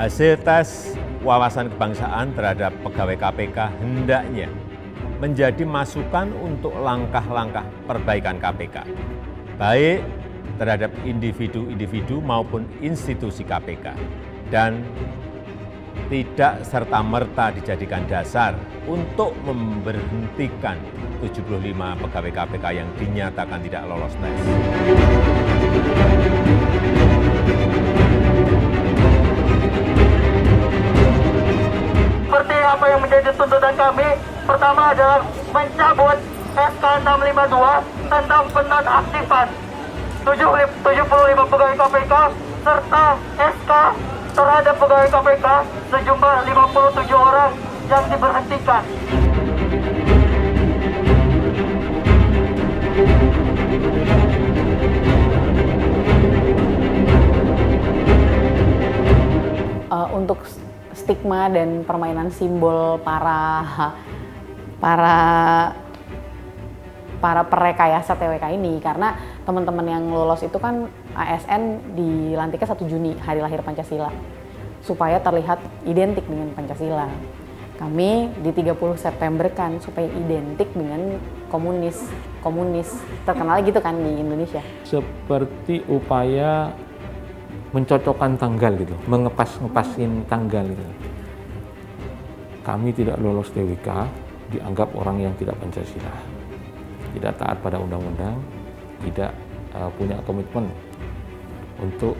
Hasil tes wawasan kebangsaan terhadap pegawai KPK hendaknya menjadi masukan untuk langkah-langkah perbaikan KPK, baik terhadap individu-individu maupun institusi KPK, dan tidak serta-merta dijadikan dasar untuk memberhentikan 75 pegawai KPK yang dinyatakan tidak lolos tes. Seperti apa yang menjadi tuntutan kami, pertama adalah mencabut SK 652 tentang penonaktifan 75 pegawai KPK serta SK terhadap pegawai KPK sejumlah 57 orang yang diberhentikan. Untuk stigma dan permainan simbol para perekayasa TWK ini, karena teman-teman yang lolos itu kan ASN dilantiknya 1 Juni, hari lahir Pancasila, supaya terlihat identik dengan Pancasila. Kami di 30 September kan supaya identik dengan komunis, terkenal gitu kan di Indonesia. Seperti upaya mencocokkan tanggal gitu, mengepas-ngepasin tanggal gitu. Kami tidak lolos TWK, dianggap orang yang tidak Pancasila, tidak taat pada undang-undang, tidak punya komitmen untuk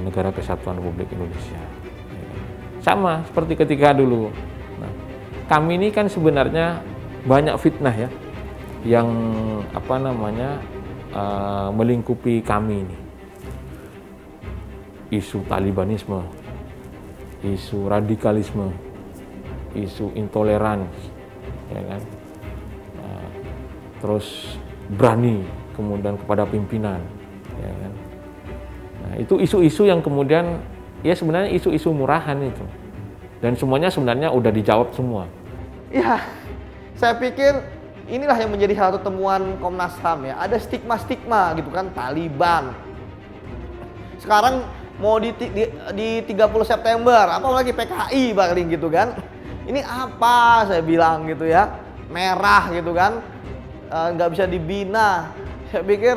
negara kesatuan Republik Indonesia. Sama seperti ketika dulu. Nah, kami ini kan sebenarnya banyak fitnah ya, yang melingkupi kami ini. Isu Talibanisme, isu radikalisme, isu intoleransi, ya kan? Terus berani kemudian kepada pimpinan, ya kan? Nah, itu isu-isu yang kemudian ya sebenarnya isu-isu murahan itu, dan semuanya sebenarnya udah dijawab semua. Ya, saya pikir inilah yang menjadi satu temuan Komnas HAM ya. Ada stigma-stigma gitu kan, Taliban. Sekarang mau di 30 September, apalagi PKI paling gitu kan. Ini apa saya bilang gitu ya, merah gitu kan, nggak bisa dibina. Saya pikir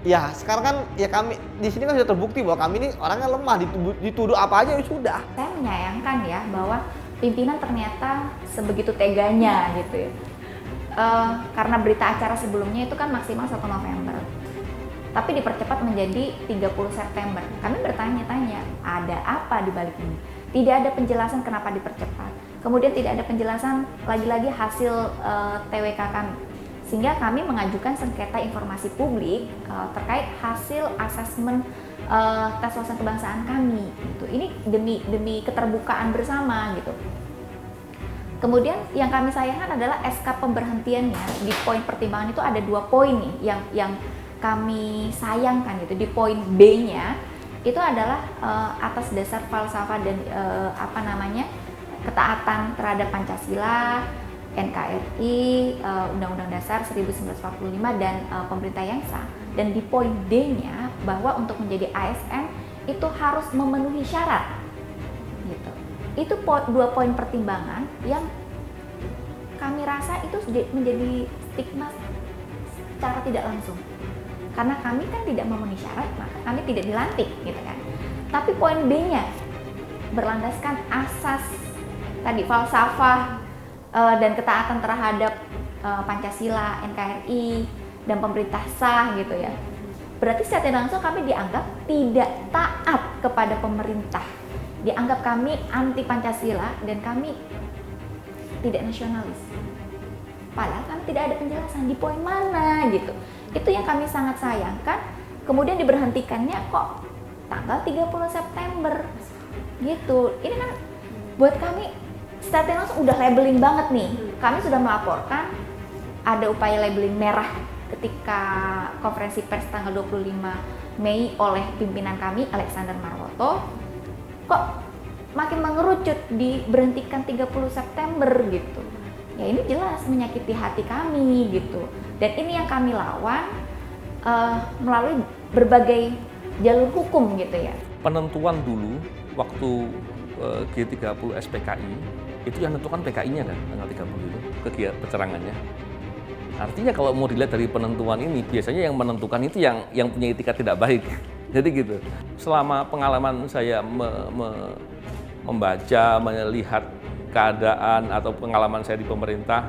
ya sekarang kan ya kami di sini kan sudah terbukti bahwa kami ini orangnya lemah, dituduh apa aja ya sudah. Saya menyayangkan ya bahwa pimpinan ternyata sebegitu teganya gitu ya. Karena berita acara sebelumnya itu kan maksimal 1 November. Tapi dipercepat menjadi 30 September. Kami bertanya-tanya, ada apa di balik ini? Tidak ada penjelasan kenapa dipercepat. Kemudian tidak ada penjelasan lagi-lagi hasil TWK kami. Sehingga kami mengajukan sengketa informasi publik terkait hasil asesmen tes wawasan kebangsaan kami. Gitu. Ini demi keterbukaan bersama gitu. Kemudian yang kami sayangkan adalah SK pemberhentiannya. Di poin pertimbangan itu ada 2 poin nih yang kami sayangkan gitu. Di poin B-nya itu adalah atas dasar falsafah dan ketaatan terhadap Pancasila, NKRI, Undang-Undang Dasar 1945 dan pemerintah yang sah. Dan di poin D-nya bahwa untuk menjadi ASN itu harus memenuhi syarat. Gitu. Itu 2 poin pertimbangan yang kami rasa itu menjadi stigma secara tidak langsung. Karena kami kan tidak memenuhi syarat, maka kami tidak dilantik gitu kan. Tapi poin B-nya berlandaskan asas tadi falsafah dan ketaatan terhadap Pancasila, NKRI dan pemerintah sah gitu ya. Berarti secara tidak langsung kami dianggap tidak taat kepada pemerintah. Dianggap kami anti Pancasila dan kami tidak nasionalis. Padahal kami tidak ada penjelasan di poin mana gitu. Itu yang kami sangat sayangkan. Kemudian diberhentikannya kok tanggal 30 September gitu. Ini kan buat kami secara langsung udah labeling banget nih. Kami sudah melaporkan ada upaya labeling merah ketika konferensi pers tanggal 25 Mei oleh pimpinan kami Alexander Marwoto. Kok makin mengerucut diberhentikan 30 September gitu. Ya ini jelas menyakiti hati kami gitu. Dan ini yang kami lawan melalui berbagai jalur hukum gitu ya. Penentuan dulu waktu G30 SPKI, itu yang menentukan PKI-nya kan, tanggal 30 itu, kegiatan pencerangannya. Artinya kalau mau dilihat dari penentuan ini, biasanya yang menentukan itu yang punya etikat tidak baik. Jadi gitu. Selama pengalaman saya membaca, melihat keadaan atau pengalaman saya di pemerintah,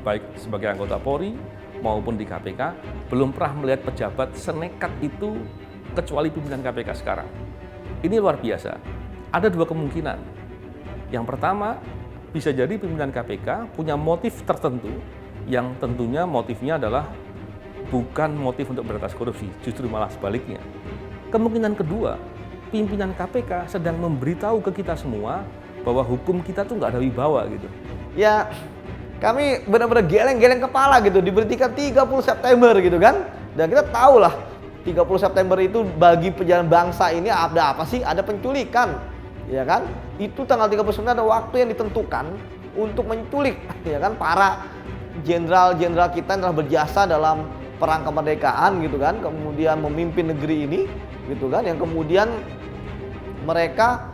baik sebagai anggota Polri maupun di KPK, belum pernah melihat pejabat senekat itu kecuali pimpinan KPK sekarang. Ini luar biasa. Ada dua kemungkinan. Yang pertama, bisa jadi pimpinan KPK punya motif tertentu yang tentunya motifnya adalah bukan motif untuk berantas korupsi, justru malah sebaliknya. Kemungkinan kedua, pimpinan KPK sedang memberitahu ke kita semua bahwa hukum kita tuh nggak ada wibawa gitu. Ya, kami benar-benar geleng-geleng kepala gitu, diberhentikan 30 September gitu kan. Dan kita tahu lah, 30 September itu bagi perjalanan bangsa ini ada apa sih? Ada penculikan, ya kan? Itu tanggal 39 ada waktu yang ditentukan untuk menculik, ya kan, para jenderal-jenderal kita yang telah berjasa dalam perang kemerdekaan gitu kan, kemudian memimpin negeri ini gitu kan, yang kemudian mereka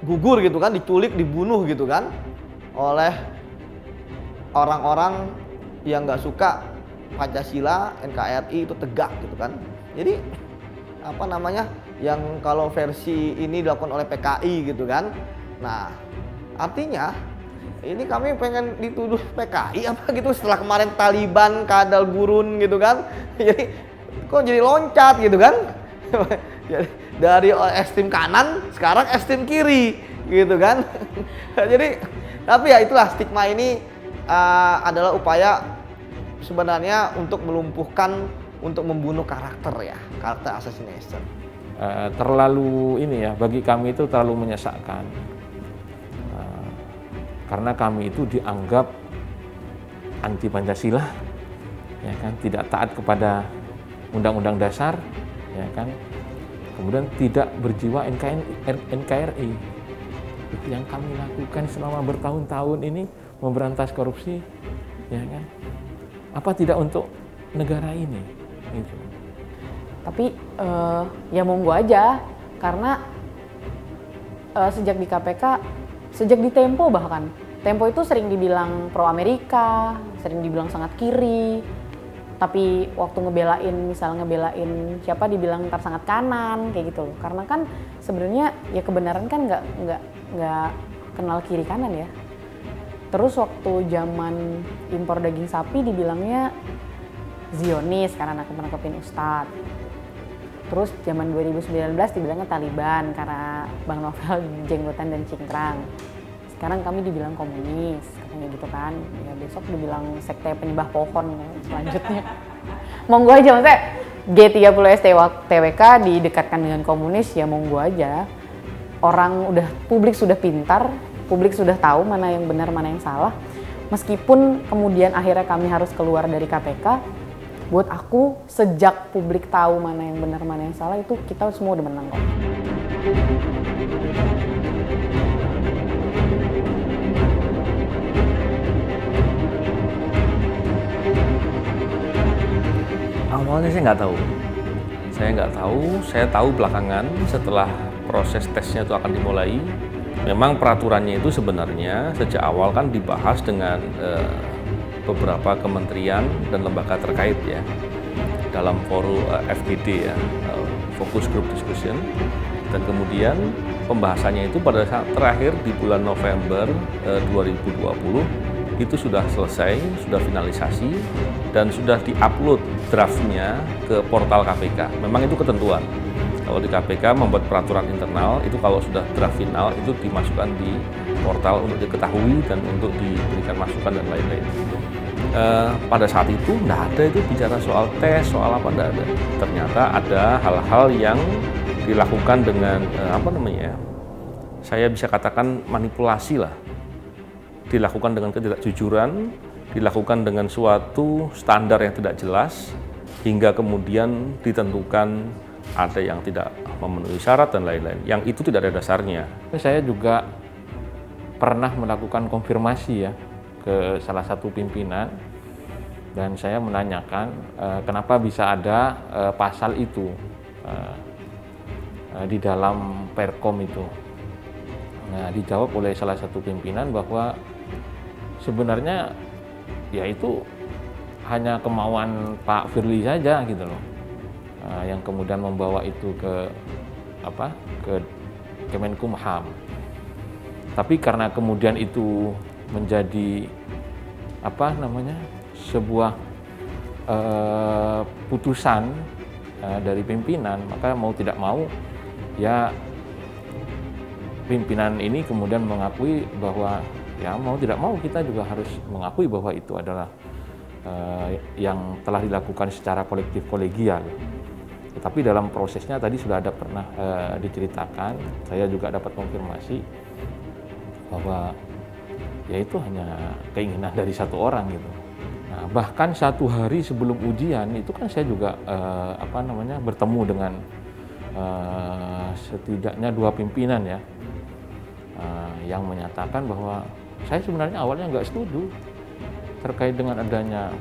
gugur gitu kan, diculik, dibunuh gitu kan oleh orang-orang yang nggak suka Pancasila, NKRI itu tegak gitu kan. Jadi yang kalau versi ini dilakukan oleh PKI gitu kan. Nah, artinya ini kami pengen dituduh PKI apa gitu setelah kemarin Taliban, Kadal Gurun gitu kan. Jadi kok jadi loncat gitu kan. Dari ekstrem kanan sekarang ekstrem kiri gitu kan. Jadi tapi ya itulah, stigma ini adalah upaya sebenarnya untuk melumpuhkan, untuk membunuh karakter assassination. Terlalu ini ya, bagi kami itu terlalu menyesakkan. Karena kami itu dianggap anti Pancasila, ya kan, tidak taat kepada Undang-Undang Dasar, ya kan, kemudian tidak berjiwa NKRI. Itu yang kami lakukan selama bertahun-tahun ini, memberantas korupsi, ya kan. Apa tidak untuk negara ini? Gitu. Tapi ya monggo aja, karena sejak di KPK, sejak di Tempo bahkan, Tempo itu sering dibilang pro Amerika, sering dibilang sangat kiri, tapi waktu ngebelain siapa dibilang ntar sangat kanan kayak gitu loh. Karena kan sebenarnya ya kebenaran kan nggak kenal kiri kanan ya. Terus waktu zaman impor daging sapi dibilangnya Zionis karena nakep-nakepin Ustadz. Terus zaman 2019 dibilangnya Taliban karena Bang Novel jenggotan dan cingkrang. Sekarang kami dibilang komunis, katanya gitu kan. Ya besok dibilang sekte penyembah pohon selanjutnya. Monggo aja, maksudnya G30 TWK didekatkan dengan komunis, ya monggo aja. Publik sudah pintar, publik sudah tahu mana yang benar, mana yang salah. Meskipun kemudian akhirnya kami harus keluar dari KPK, buat aku sejak publik tahu mana yang benar, mana yang salah, itu kita semua udah menang kok. Awalnya saya nggak tahu. Saya tahu belakangan setelah proses tesnya itu akan dimulai. Memang peraturannya itu sebenarnya sejak awal kan dibahas dengan beberapa kementerian dan lembaga terkait ya, dalam forum FGD ya, Focus Group Discussion, dan kemudian pembahasannya itu pada saat terakhir di bulan November 2020 itu sudah selesai, sudah finalisasi dan sudah diupload draftnya ke portal KPK. Memang itu ketentuan. Kalau di KPK membuat peraturan internal itu kalau sudah draft final itu dimasukkan di portal untuk diketahui dan untuk diberikan masukan dan lain-lain. Pada saat itu nggak ada itu bicara soal tes, soal apa, nggak ada. Ternyata ada hal-hal yang dilakukan dengan saya bisa katakan manipulasi lah. Dilakukan dengan ketidakjujuran, dilakukan dengan suatu standar yang tidak jelas, hingga kemudian ditentukan ada yang tidak memenuhi syarat dan lain-lain, yang itu tidak ada dasarnya. Saya juga pernah melakukan konfirmasi ya ke salah satu pimpinan, dan saya menanyakan kenapa bisa ada pasal itu. di dalam Perkom itu. Nah, dijawab oleh salah satu pimpinan bahwa sebenarnya ya itu hanya kemauan Pak Firly saja gitu loh, yang kemudian membawa itu ke Kemenkumham. Tapi karena kemudian itu menjadi sebuah putusan dari pimpinan, maka mau tidak mau ya pimpinan ini kemudian mengakui bahwa ya mau tidak mau kita juga harus mengakui bahwa itu adalah yang telah dilakukan secara kolektif kolegial. Tetapi dalam prosesnya tadi sudah ada pernah diceritakan, saya juga dapat konfirmasi bahwa ya itu hanya keinginan dari satu orang gitu. Nah, bahkan 1 hari sebelum ujian itu kan saya juga bertemu dengan setidaknya 2 pimpinan ya, yang menyatakan bahwa saya sebenarnya awalnya nggak setuju terkait dengan adanya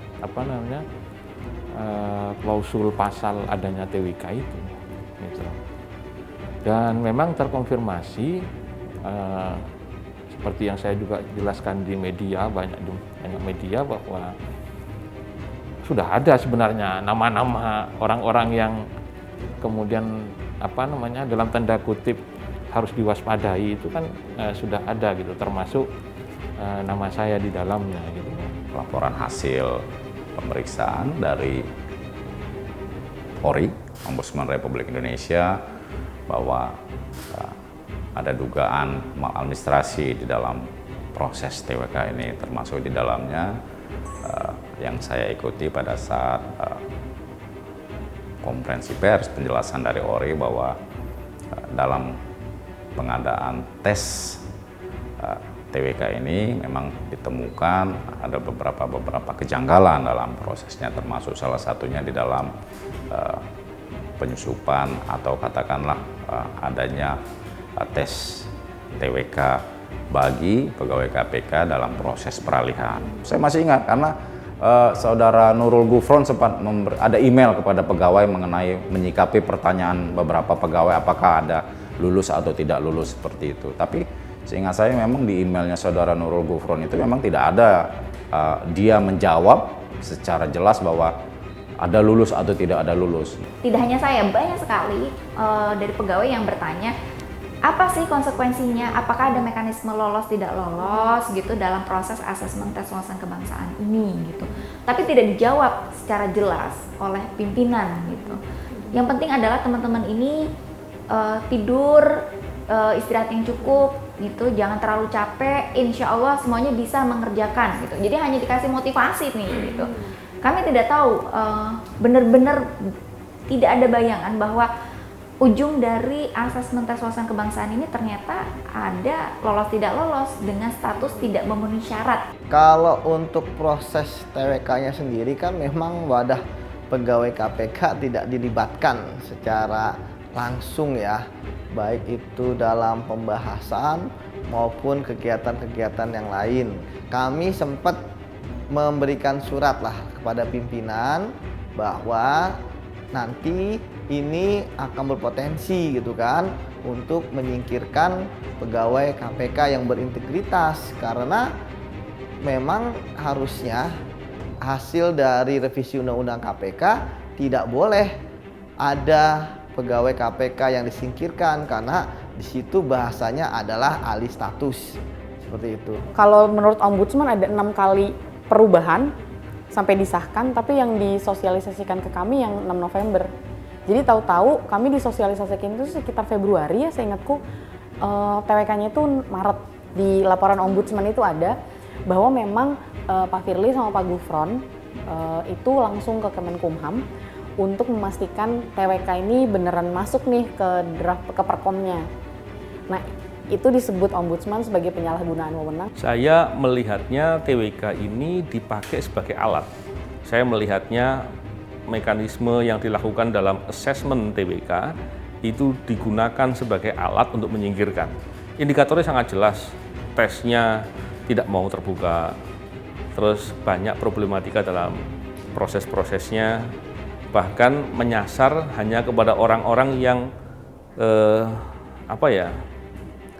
klausul pasal adanya TWK itu gitu. Dan memang terkonfirmasi seperti yang saya juga jelaskan di media, banyak media, bahwa sudah ada sebenarnya nama-nama orang-orang yang kemudian dalam tanda kutip harus diwaspadai itu kan sudah ada gitu, termasuk nama saya di dalamnya gitu. Laporan hasil pemeriksaan dari Polri, Ombudsman Republik Indonesia, bahwa ada dugaan maladministrasi di dalam proses TWK ini, termasuk di dalamnya yang saya ikuti pada saat konferensi pers penjelasan dari Polri bahwa dalam pengadaan tes TWK ini memang ditemukan ada beberapa kejanggalan dalam prosesnya, termasuk salah satunya di dalam penyusupan atau katakanlah adanya tes TWK bagi pegawai KPK dalam proses peralihan. Saya masih ingat karena Saudara Nurul Gufron sempat ada email kepada pegawai mengenai menyikapi pertanyaan beberapa pegawai apakah ada lulus atau tidak lulus seperti itu. Tapi seingat saya memang di emailnya Saudara Nurul Gufron itu memang tidak ada dia menjawab secara jelas bahwa ada lulus atau tidak ada lulus. Tidak hanya saya, banyak sekali dari pegawai yang bertanya, apa sih konsekuensinya? Apakah ada mekanisme lolos tidak lolos gitu dalam proses asesmen tes wawasan kebangsaan ini gitu. Tapi tidak dijawab secara jelas oleh pimpinan gitu. Yang penting adalah teman-teman ini tidur, istirahat yang cukup gitu, jangan terlalu capek, insya Allah semuanya bisa mengerjakan gitu. Jadi hanya dikasih motivasi nih gitu. Kami tidak tahu, benar-benar tidak ada bayangan bahwa ujung dari asesmen tes wawasan kebangsaan ini ternyata ada lolos tidak lolos dengan status tidak memenuhi syarat. Kalau untuk proses TWK-nya sendiri kan memang wadah pegawai KPK tidak dilibatkan secara langsung ya, baik itu dalam pembahasan maupun kegiatan-kegiatan yang lain. Kami sempat memberikan surat lah kepada pimpinan bahwa nanti ini akan berpotensi gitu kan untuk menyingkirkan pegawai KPK yang berintegritas, karena memang harusnya hasil dari revisi Undang-Undang KPK tidak boleh ada pegawai KPK yang disingkirkan karena di situ bahasanya adalah alih status seperti itu. Kalau menurut Ombudsman ada 6 kali perubahan sampai disahkan, tapi yang disosialisasikan ke kami yang 6 November. Jadi tahu-tahu kami disosialisasikan itu sekitar Februari ya, seingatku TWK-nya itu Maret. Di laporan Ombudsman itu ada bahwa memang Pak Firly sama Pak Gufron itu langsung ke Kemenkumham untuk memastikan TWK ini beneran masuk nih ke draft ke Perkomnya. Nah, itu disebut Ombudsman sebagai penyalahgunaan wewenang. Saya melihatnya TWK ini dipakai sebagai alat. Saya melihatnya mekanisme yang dilakukan dalam asesmen TWK itu digunakan sebagai alat untuk menyingkirkan. Indikatornya sangat jelas, tesnya tidak mau terbuka, terus banyak problematika dalam proses-prosesnya, bahkan menyasar hanya kepada orang-orang yang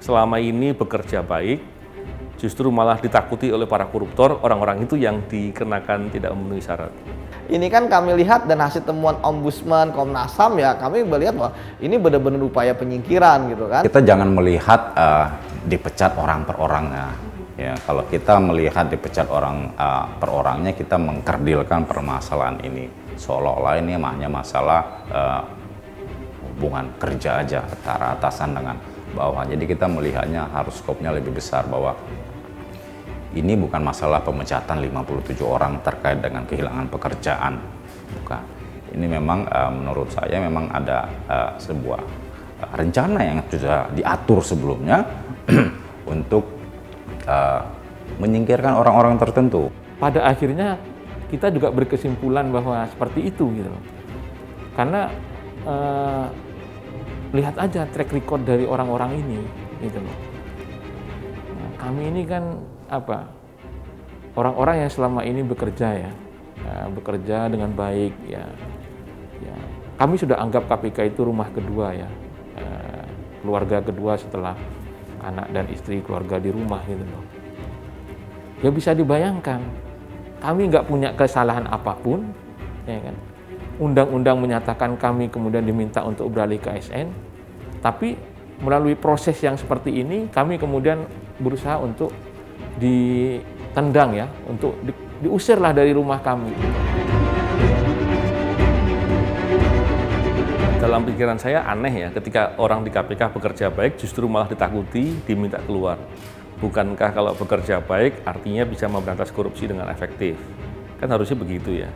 selama ini bekerja baik, justru malah ditakuti oleh para koruptor, orang-orang itu yang dikenakan tidak memenuhi syarat. Ini kan kami lihat dan hasil temuan Ombudsman, Komnas HAM ya, kami melihat bahwa ini benar-benar upaya penyingkiran gitu kan. Kita jangan melihat dipecat orang per orangnya. Ya, kalau kita melihat dipecat orang per orangnya, kita mengkerdilkan permasalahan ini. Seolah-olah ini hanya masalah hubungan kerja aja antara atasan dengan bawah. Jadi kita melihatnya harus skopnya lebih besar, bahwa ini bukan masalah pemecatan 57 orang terkait dengan kehilangan pekerjaan. Bukan. Ini memang menurut saya memang ada sebuah rencana yang sudah diatur sebelumnya untuk menyingkirkan orang-orang tertentu. Pada akhirnya kita juga berkesimpulan bahwa seperti itu gitu. Karena lihat aja track record dari orang-orang ini gitu loh. Nah, kami ini kan orang-orang yang selama ini bekerja bekerja dengan baik ya. Kami sudah anggap KPK itu rumah kedua ya, keluarga kedua setelah anak dan istri, keluarga di rumah gitu loh. Ya bisa dibayangkan, kami nggak punya kesalahan apapun, ya kan. Undang-undang menyatakan kami kemudian diminta untuk beralih ke ASN, tapi melalui proses yang seperti ini kami kemudian berusaha untuk ditendang ya, untuk diusirlah dari rumah kami. Dalam pikiran saya aneh ya, ketika orang di KPK bekerja baik justru malah ditakuti, diminta keluar. Bukankah kalau bekerja baik artinya bisa memberantas korupsi dengan efektif? Kan harusnya begitu ya.